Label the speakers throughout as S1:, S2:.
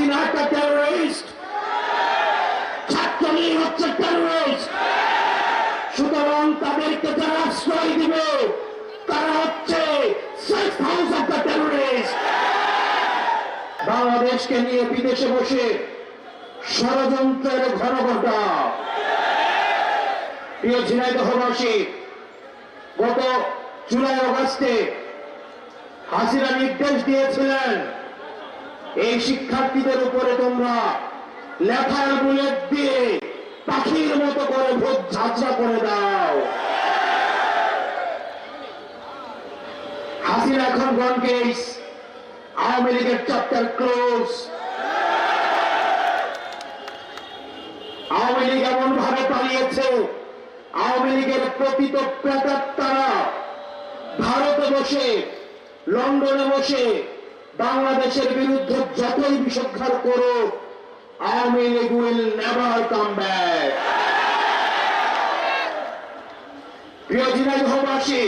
S1: হাসিনা একটা টেরোরিস্ট, ছাত্রলীগ হচ্ছে টেরোরিস্ট। সুতরাং তাদেরকে যারা আশ্রয় দিবে তারা হচ্ছে safe house of the terrorist. বাংলাদেশকে নিয়ে বিদেশে বসে ষড়যন্ত্রের ঘনঘটা। প্রিয় ঝিনাইদহবাসী, গত জুলাই আগস্টে হাসিনা নির্দেশ দিয়েছিলেন এই শিক্ষার্থীদের উপরে তোমরা লেখার বুলেট দিয়ে পাখির মতো করে ভোট ঝাঁঝরা করে দাও। হাসিনা এখন গন কেস, আওয়ামী লীগের চ্যাপ্টার ক্লোজ। আওয়ামী লীগ এমন ভাবে পালিয়েছে, আওয়ামী লীগের প্রকৃত প্রেতাত্মারা ভারতে বসে, লন্ডনে বসে বাংলাদেশের বিরুদ্ধে যতই বিষোদ্গার করুক, Awami League will never come back. প্রিয় ঝিনাইদহবাসী,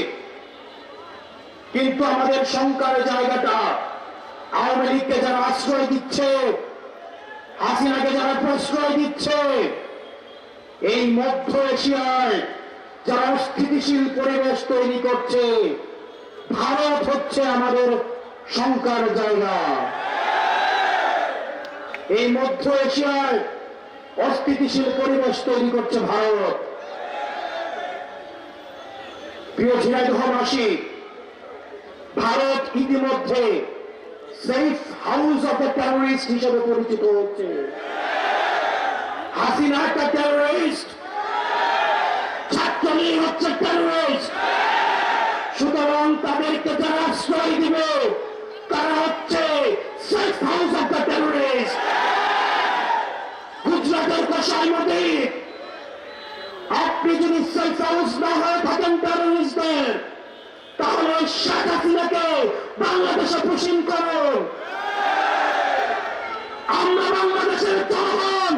S1: কিন্তু আমাদের শঙ্কার জায়গাটা আওয়ামী লীগকে যারা আশ্রয় দিচ্ছে, হাসিনাকে যারা প্রশ্রয় দিচ্ছে, এই মধ্য এশিয়ায় যারা অস্থিতিশীল পরিবেশ তৈরি করছে, ভারত হচ্ছে আমাদের শঙ্কার জায়গা। এই মধ্য এশিয়ায় অস্থিতিশীল পরিবেশ তৈরি করছে ভারত। প্রিয় ঝিনাইদহবাসী, ভারত ইতিমধ্যে safe house of the terrorist হিসেবে পরিচিত হচ্ছে। হাসিনা একটা টেরোরিস্ট, ছাত্রলীগ হচ্ছে টেরোরিস্ট। সুতরাং তাদেরকে যারা আশ্রয় দিবে তারা হচ্ছে safe house of the terrorist. গুজরাটের কসাইমতি, আপনি যদি সেফ হাউস না হয়ে থাকেন টেরোরিস্টদের, তাহলে শেখ হাসিনাকে বাংলাদেশে পুষিন করুন। আমরা বাংলাদেশের জনগণ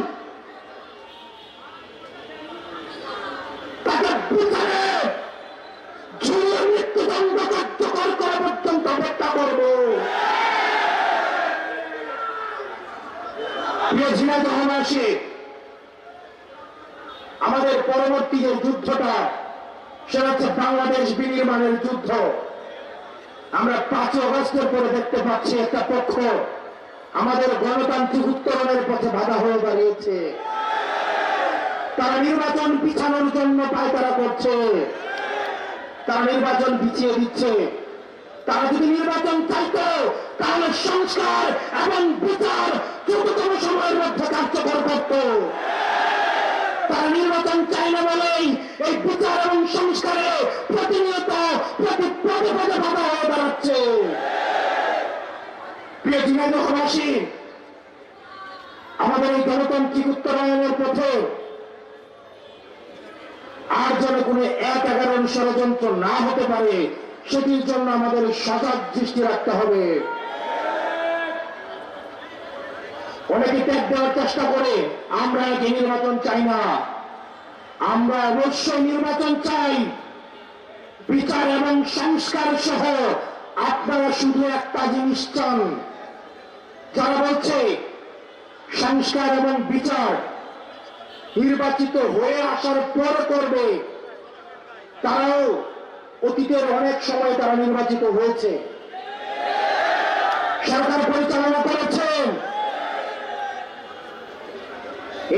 S1: তাকে বিচারে ঝুলিয়ে মৃত্যুদণ্ড কার্যকর করা পর্যন্ত অপেক্ষা করব। প্রিয় ঝিনাইদহবাসী, আমাদের পরবর্তী যে যুদ্ধটা, সেটা হচ্ছে বাংলাদেশ বিনির্মাণের যুদ্ধ। আমরা 5 আগস্টের পরে দেখতে পাচ্ছি একটা পক্ষ আমাদের গণতান্ত্রিক উত্তরণের পথে বাধা হয়ে দাঁড়িয়েছে। তারা নির্বাচন পিছানোর জন্য পায়তারা করছে, তারা নির্বাচন পিছিয়ে দিচ্ছে। তারা যদি নির্বাচন চাইতো তাহলে সংস্কার এবং বিচার দ্রুততম সময়ের মধ্যে কার্যকর করত। তারা নির্বাচন চায় না বলেই এই বিচার এবং সংস্কারে প্রতিনিয়ত প্রতি পদে পদে বাধা হয়ে দাঁড়াচ্ছে। প্রিয় ঝিনাইদহবাসী, আমাদের এই গণতান্ত্রিক উত্তরায়ণের পথে আর যেন কোনো 1-11 ষড়যন্ত্র না হতে পারে, সেটির জন্য আমাদের সজাগ দৃষ্টি রাখতে হবে। অনেকে ত্যাগ দেওয়ার চেষ্টা করে, আমরা কি নির্বাচন চাই না। আমরা অবশ্যই নির্বাচন চাই, বিচার এবং সংস্কার সহ। আপনারা শুধু একটা জিনিস চান, যারা বলছে সংস্কার এবং বিচার নির্বাচিত হয়ে আসার পর করবে, তারাও অতীতের অনেক সময় তারা নির্বাচিত হয়েছে, সরকার পরিচালনা করেছেন।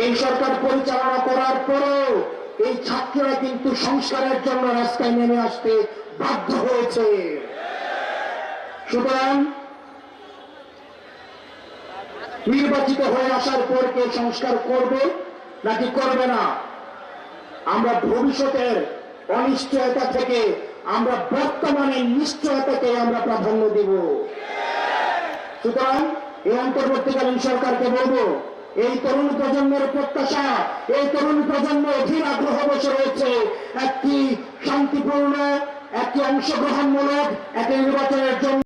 S1: এই সরকার পরিচালনা করার পরও এই ছাত্ররা কিন্তু সংস্কারের জন্য রাস্তায় নেমে আসতে বাধ্য হয়েছে। সুতরাং নির্বাচিত হয়ে আসার পর কে সংস্কার করবে নাকি করবে না, আমরা ভবিষ্যতের অনিশ্চয়তা থেকে আমরা বর্তমানে নিশ্চয়তাকে আমরা প্রাধান্য দিব। সুতরাং এই অন্তর্বর্তীকালীন সরকারকে বলবো, এই তরুণ প্রজন্মের প্রত্যাশা, এই তরুণ প্রজন্ম অধীর আগ্রহ বসে রয়েছে একটি শান্তিপূর্ণ, একটি অংশগ্রহণমূলক একটি নির্বাচনের জন্য।